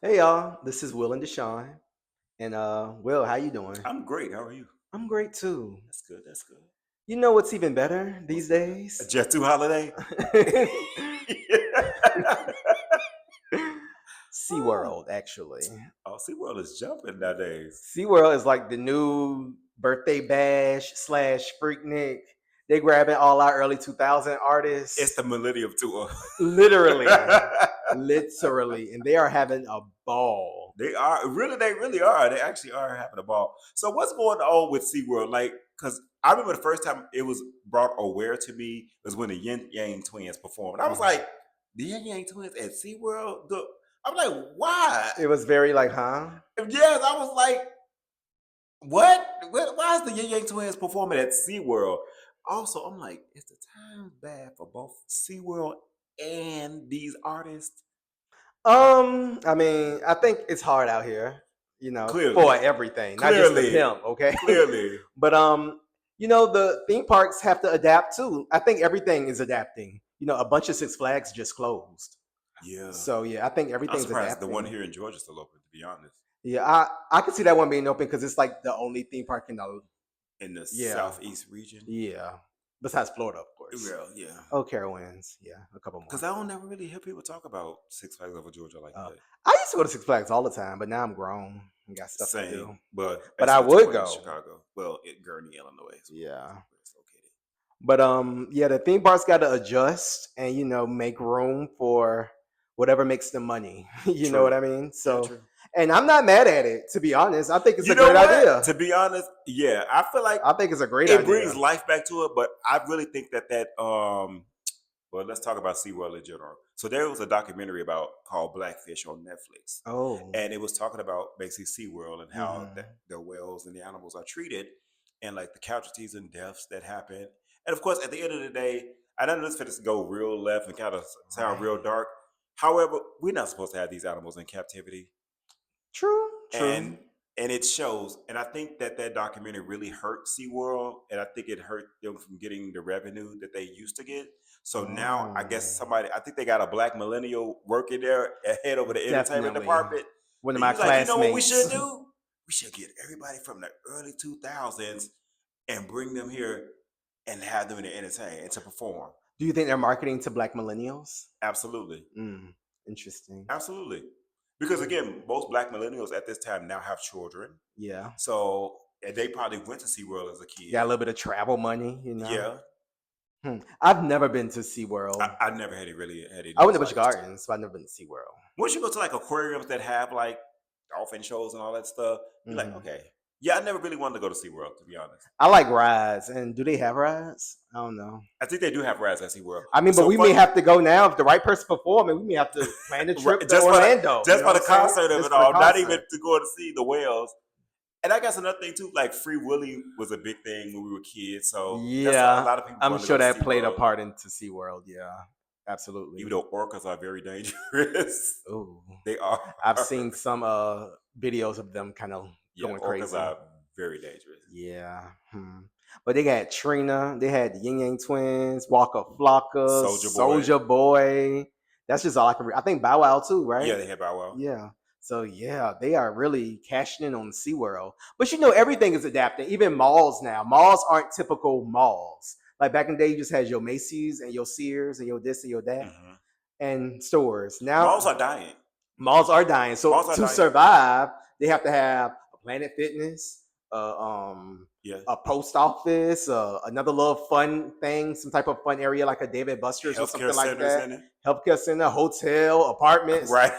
Hey y'all, this is Will and Deshaun. And Will, how you doing? I'm great. How are you? I'm great too. That's good. That's good. You know what's even better What's these better? A days? Jet 2 holiday? oh, SeaWorld, actually. SeaWorld is jumping nowadays. SeaWorld is like the new birthday bash slash Freaknik. They grabbing all our early 2000 It's artists. the Millennium Tour. Literally. Literally. And they are having a ball. They really are. They actually are having a ball. So what's going on with SeaWorld? Like, because I remember the first time it was brought aware to me was when the Yin Yang Twins performed. And I was like, the Yin Yang Twins at SeaWorld? I'm like, why? It was very like, huh? Yes, I was like, what? Why is the Yin Yang Twins performing at SeaWorld? Also, I'm like, is the time bad for both SeaWorld and these artists? I mean, I think it's hard out here, Clearly. for everything, not just the Clearly. pimp, okay? Clearly. But the theme parks have to adapt too. I think everything is adapting. A bunch of Six Flags just closed. Yeah. So yeah, I think I'm everything's surprised the one adapting. here in Georgia still open, to be honest. Yeah, I could see that one being open because it's like the only theme park in the In the yeah, southeast region. yeah. Besides Florida, of course. Well, yeah. Oh, Carowinds, yeah, a couple Because more. I don't never really hear people talk about Six Flags over Georgia like Uh, that. I used to go to Six Flags all the time, but now I'm grown and got stuff to Same. do. But I But used I to go to would one in go. Chicago. Well, in Gurney, Illinois is Yeah. where it's located. But yeah, the theme parks got to adjust and make room for whatever makes them money. You know what True. I mean? Yeah, So, true. and I'm not mad at it, to be honest. I think it's You a know great what? idea. To be honest, yeah, I feel like I think it's a great it brings idea. life back to it. But I really think that well, let's talk about SeaWorld in general. So there was a documentary about called Blackfish on Netflix, Oh. and it was talking about basically SeaWorld and how Hmm. the whales and the animals are treated, and like the casualties and deaths that happen. And of course, at the end of the day, I know this is go real left and kind of sound real Right. dark. However, we're not supposed to have these animals in captivity, True. and True. it shows. And I think that documentary really hurt SeaWorld, and I think it hurt them from getting the revenue that they used to get. So now I guess Oh. I think they got a black millennial working there head over the entertainment Definitely. department. One of And he my was like, you know what we classmates. should do? We should get everybody from the early 2000s and bring them here and have them to entertain and to perform. Do you think they're marketing to black millennials? Absolutely. Mm, interesting. Absolutely. Because again, most black millennials at this time now have children. Yeah. So and they probably went to SeaWorld as a Got a kid. little bit of travel money. Yeah. I've never been to SeaWorld. I never had it really had any I went to Busch desire to. Gardens, but I've never been to SeaWorld. Once you go to like aquariums that have like dolphin shows and all that stuff, you're like, Hmm. okay. Yeah, I never really wanted to go to SeaWorld, to be honest. I like rides, and do they have rides? I don't know. I think they do have rides at SeaWorld. I mean, What's but so we may funny, have to go now if the right person performing. We may have to plan a trip to Orlando. just for the What I'm saying? concert of Just it for the all, not even concert. to go to see the whales. And I guess another thing too, like Free Willy was a big thing when we were kids. So that's a Yeah, lot of people I'm wanted to go sure to that played a SeaWorld, part into SeaWorld. Yeah, absolutely. even though orcas are very dangerous. Ooh, They are. I've seen some videos of them kind of Yeah, going orcas crazy. are very dangerous. Yeah. But they got Trina, they had the Yin Yang Twins, Waka Flaka, Soldier Boy. Soulja Boy. That's just all I can I think Bow Wow too, Yeah, right? they have Bow Wow. Yeah. So yeah, they are really cashing in on SeaWorld. But everything is adapting. Even malls now. Malls aren't typical malls. Like back in the day, you just had your Macy's and your Sears and your this and your that Hmm. and stores. Malls Now are dying. malls are dying. So Malls are to dying. survive, they have to have a Planet Fitness, Yeah. a post office, another little fun thing, some type of fun area like a David Buster's or Healthcare something like centers that. in it. Healthcare center, hotel, apartments. Right.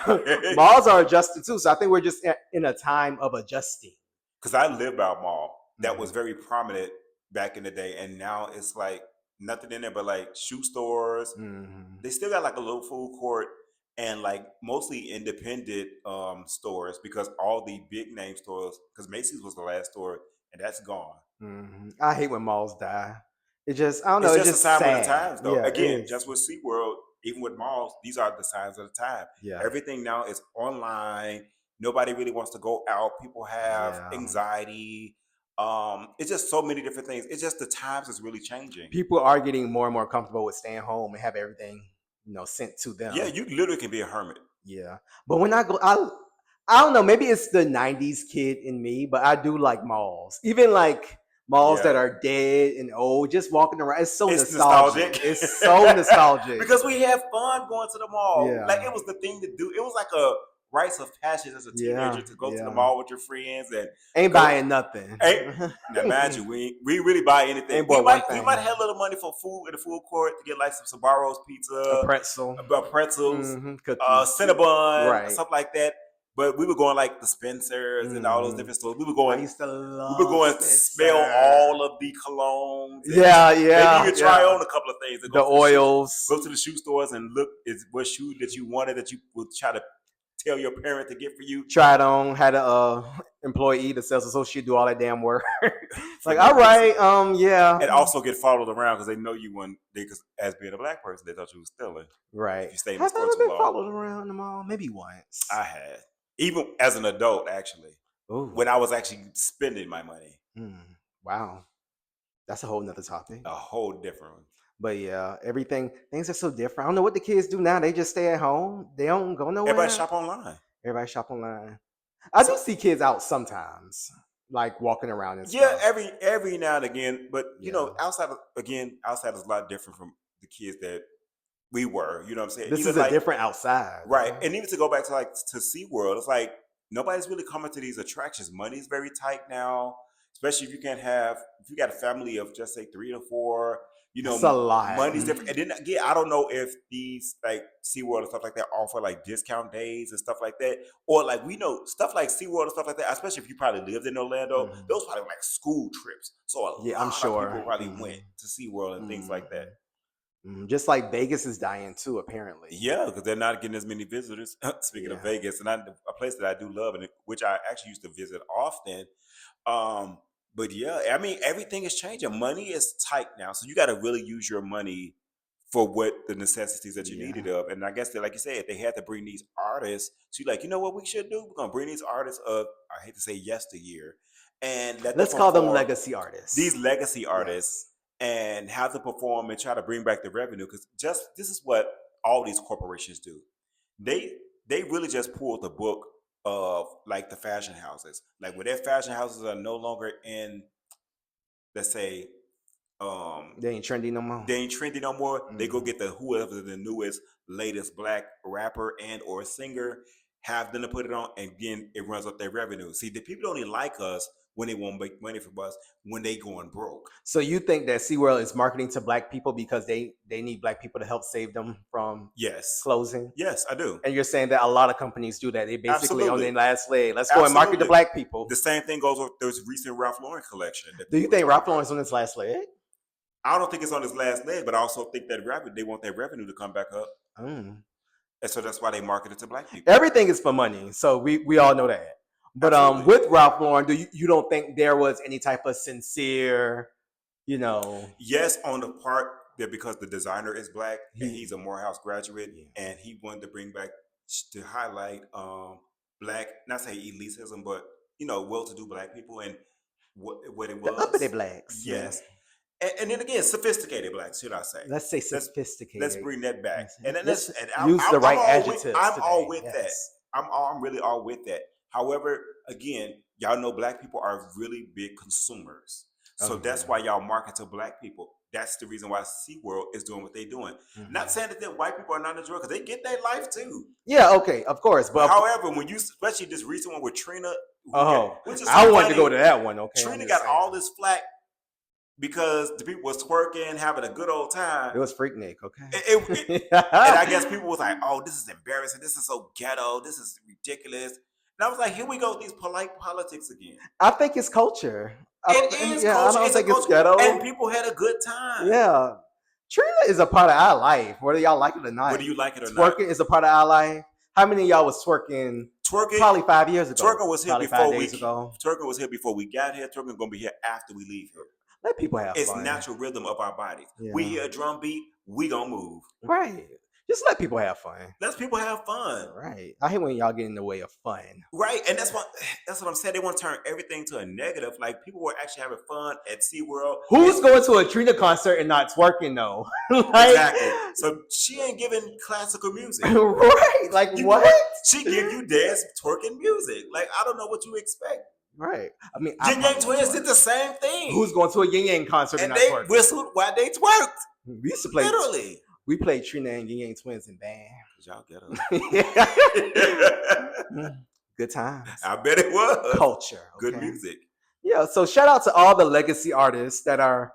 Malls are adjusting too. So I think we're just in a time of adjusting. Because I lived by a mall that was Mhm. very prominent back in the day, and now it's like nothing in there but like shoe stores. Mhm. They still got like a little food court and like mostly independent stores because all the big name stores, because Macy's was the last store and that's gone. Mhm. I hate when malls die. It just, I don't know, It's it's just a just sign of the sad. times, though. Yeah, it Again, is. just with SeaWorld, even with malls, these are the signs of the time. Yeah. Everything now is online. Nobody really wants to go out. People have Yeah. anxiety. It's just so many different things. It's just the times is really changing. People are getting more and more comfortable with staying home and have everything, sent to Yeah, them. you literally can be a hermit. Yeah. But when I go, I don't know. Maybe it's the '90s kid in me, but I do like malls. Even like malls Yeah. that are dead and old, just walking around. It's so It's nostalgic. nostalgic It's so nostalgic. because we had fun going to the mall. Like Yeah. it was the thing to do. It was like a rites of passage as a Yeah. teenager to go to the Yeah. mall with your friends and Ain't go. buying nothing. Hey, now mind you, we really buy anything. Ain't bought one We might thing. have a little money for food in the food court to get like some Sabaros A pizza, pretzel. pretzels, Cookies. Cinnabon, Right. stuff like that. But we were going like the Spencers and all those Mm. different stores. I used to We were love going to smell Spencer. all of the colognes and Yeah, maybe yeah, even try yeah. on a couple of things. And The oils. go to the shoe stores and look at what shoe that you wanted that you would try to tell your parent to get for you. Tried on, had a employee, the sales associate, do all that damn work. For Like, no all right, reason. yeah, And also get followed around because they know you when they, cause as being a black person, they thought you was stealing right. if you stayed in the Have I store ever too been long. followed around the mall? Maybe once. I had. Even as an adult, actually. Ooh. When I was actually spending my money. Wow, that's a whole nother topic. A whole different one. But yeah, things are so different. I don't know what the kids do now. They just stay at home. They don't go nowhere. Everybody shop online. Everybody shop online. I do see kids out sometimes, like walking around and Yeah, stuff. every now and again. But you Yeah. know, outside is a lot different from the kids that we were. You know what I'm saying? This Even is a like different outside. right, and even to go back to like to SeaWorld, it's like nobody's really coming to these attractions. Money's very tight now, especially if you got a family of just say 3 to 4. You It's a know, lot. money's different. And then again, I don't know if these like SeaWorld and stuff like that offer like discount days and stuff like that. Or like we know stuff like SeaWorld and stuff like that, especially if you probably lived in Orlando, those probably like school trips. So a Yeah, I'm lot of sure. people probably went to SeaWorld and things like that. Just like Vegas is dying too, apparently. Yeah, because they're not getting as many visitors. Speaking of Vegas, and a place that I do love, and which I actually used to visit often. But yeah, I mean, everything is changing. Money is tight now, so you got to really use your money for what the necessities that you needed of. And I guess that, like you said, they had to bring these artists. So you're like, you know what we should do? We're gonna bring these artists of, I hate to say yesteryear, and Let's call them legacy artists. These legacy artists. And have to perform and try to bring back the revenue because this is what all these corporations do. They really just pulled the book of like the fashion houses. Like when their fashion houses are no longer in, let's say, they ain't trendy no more. They go get whoever the newest, latest black rapper and or singer, have them to put it on, and then it runs up their revenue. See, the people only like us when they won't make money from us when they going broke. So you think that SeaWorld is marketing to black people because they need black people to help save them from closing? Yes, I do. And you're saying that a lot of companies do that. They basically on their last leg. Let's go and Absolutely. market to black people. The same thing goes with this recent Ralph Lauren collection. Do you think Ralph Lauren's on his last leg? I don't think it's on his last leg, but I also think that they want their revenue to come back up. And so that's why they market it to black people. Everything is for money. So we all know that. But with Ralph Lauren, you don't think there was any type of sincere, Yes, on the part that because the designer is black and he's a Morehouse graduate and he wanted to bring back to highlight black, not say elitism, but well-to-do black people and what it was. The uppity blacks. Yes. And then again, sophisticated blacks, should I say? Let's say sophisticated. Let's bring that back. And then use the right adjectives. I'm all with that. I'm really all with that. However, again, y'all know black people are really big consumers. So that's why y'all market to black people. That's the reason why SeaWorld is doing what they're doing. Not saying that white people are not enjoying because they get their life too. Yeah, okay, of course. But however, when you, especially this recent one with Trina, which is I wanted to go to that one. Okay, Trina got all this flack because the people was twerking, having a good old time. It was Freaknik, okay. And I guess people was like, "Oh, this is embarrassing. This is so ghetto. This is ridiculous." And I was like, "Here we go with these polite politics again." I think it's culture. It is culture. I don't think it's ghetto. And people had a good time. Yeah, Trina is a part of our life, whether y'all like it or not. Whether you like it or not, twerking is a part of our life. How many of y'all was twerking? Probably 5 years ago. Twerking was here Twerking was here before we got here. Twerking gonna be here after we leave here. Let people have fun. It's natural rhythm of our bodies. Yeah. We hear a drum beat, we gonna move. Right. Just let people have fun. Let people have fun. Right. I hate when y'all get in the way of fun. Right, and that's what I'm saying. They want to turn everything to a negative. Like people were actually having fun at SeaWorld. Who's going to a Trina concert and not twerking though? Like, exactly. So she ain't giving classical music. Right. Like you what? She give you dance twerking music. Like I don't know what you expect. Right. I mean, Yin Yang Twins did the same thing. Who's going to a Yin Yang concert and not they twerking? whistled while they twerked? We used to play literally. We played Trina and Yin Yang Twins in band. Y'all get them. Good times. I bet it was. Culture. Okay? Good music. Yeah, so shout out to all the legacy artists that are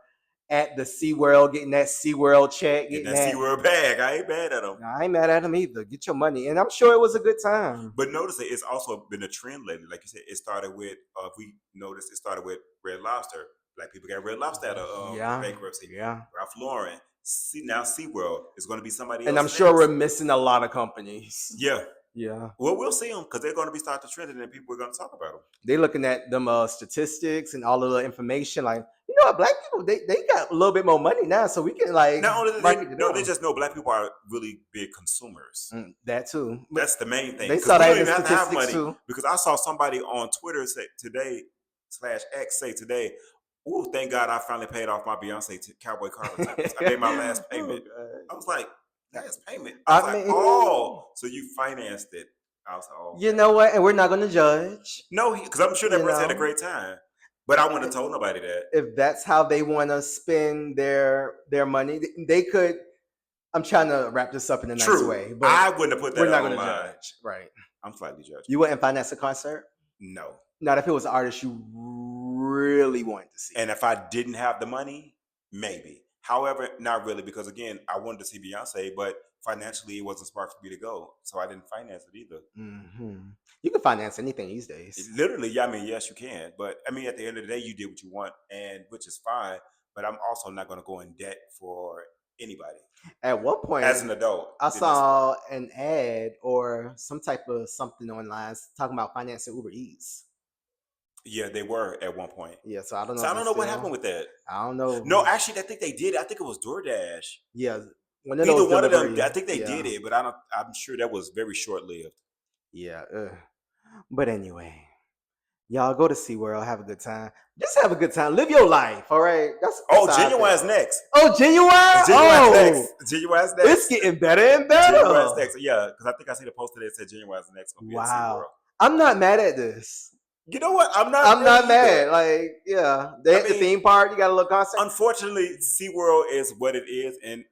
at the SeaWorld, getting that SeaWorld check. Getting that SeaWorld bag. I ain't mad at them. I ain't mad at them either. Get your money. And I'm sure it was a good time. But notice that it's also been a trend lately. Like you said, it started with, if we noticed, it started with Red Lobster. Black people got Red Lobster out of bankruptcy. Yeah. Ralph Lauren. Now SeaWorld is going to be somebody else. And I'm sure we're missing a lot of companies. Yeah. Yeah. Well, we'll see them because they're going to be starting to trend and people are going to talk about them. They're looking at them statistics and all of the information. Like, you know what, black people, they got a little bit more money now, so we can like. Not only they just know black people are really big consumers. That too. That's the main thing. They saw that in the have to have money too. Because I saw somebody on Twitter say today /X say today, "Ooh, thank God I finally paid off my Beyonce Cowboy Carter tickets. I made my last payment." I was like, last payment? I mean, so you financed it. I was like, oh. You know what? And we're not going to judge. No, because I'm sure that person had a great time. But I wouldn't have told nobody that. If that's how they want to spend their money, they could. I'm trying to wrap this up in a nice way. But I wouldn't have put that. We're not going to judge. Right. I'm slightly judged. You wouldn't finance a concert? No. Not if it was an artist you really wanted to see. And if I didn't have the money, maybe. However, not really, because again, I wanted to see Beyonce, but financially it wasn't smart for me to go. So I didn't finance it either. Mm-hmm. You can finance anything these days. Literally, yeah, I mean, yes, you can. But I mean, at the end of the day, you did what you want, and which is fine. But I'm also not going to go in debt for anybody. At one point, as an adult, I saw an ad or some type of something online talking about financing Uber Eats. Yeah, they were at one point. Yeah, so I don't know. So I don't know what happened with that. I don't know. No, actually, I think they did. I think it was DoorDash. Yeah, either one of them. I think they did it, but I'm sure that was very short lived. Yeah, but anyway, y'all go to SeaWorld, have a good time. Just have a good time. Live your life, all right? That's Genuine's next. Oh, Genuine's next. Genuine's next. It's getting better and better. Genuine's next. Yeah, because I think I seen a post that said Genuine's next. Wow. I'm not mad at this. You know what? I'm not mad. Like, yeah. They at the theme park, you got a little concert. Unfortunately, SeaWorld is what it is, and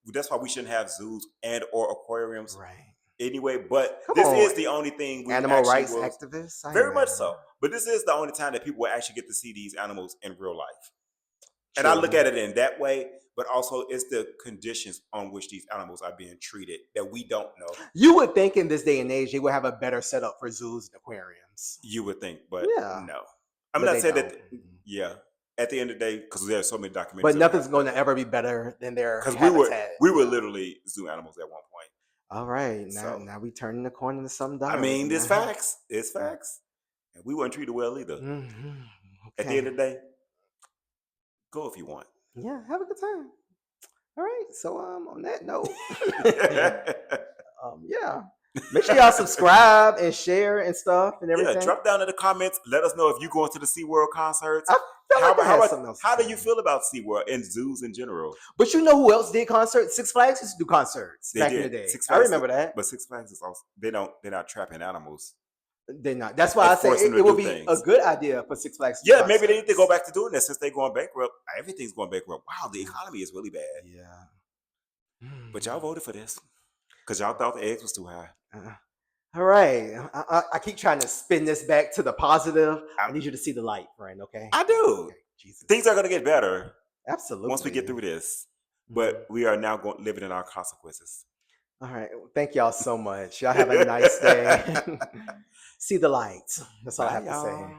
that's why we shouldn't have zoos and or aquariums. Right. Anyway, but this is the only thing we animal rights activists. Very much so. But this is the only time that people will actually get to see these animals in real life. And I look at it in that way, but also it's the conditions on which these animals are being treated that we don't know. You would think in this day and age they would have a better setup for zoos and aquariums. You would think, but no. I'm not saying that. Yeah. At the end of the day, because there's so many documentaries. But nothing's going to ever be better than their habitat. Because we were literally zoo animals at one point. All right, now we turning the corner to something dark. I mean, it's facts. It's facts. And we weren't treated well either. Mm-hmm. Okay. At the end of the day, go if you want. Yeah, have a good time. All right. So on that note, yeah. Make sure y'all subscribe and share and stuff and everything. Yeah, drop down in the comments. Let us know if you going to the SeaWorld concerts. How do you feel about SeaWorld and zoos in general? But you know who else did concerts? Six Flags used to do concerts back in the day. I remember that. But Six Flags is also they're not trapping animals. They're not. That's why I say it would be a good idea for Six Flags. Yeah, maybe they need to go back to doing that since they're going bankrupt. Everything's going bankrupt. Wow, the economy is really bad. Yeah. But y'all voted for this because y'all thought the eggs was too high. All right. I keep trying to spin this back to the positive. I need you to see the light, friend, okay? I do. Okay, Jesus. Things are going to get better. Absolutely. Once we get through this. But we are now living in our consequences. All right. Thank y'all so much. Y'all have a nice day. See the light. That's all I have to say.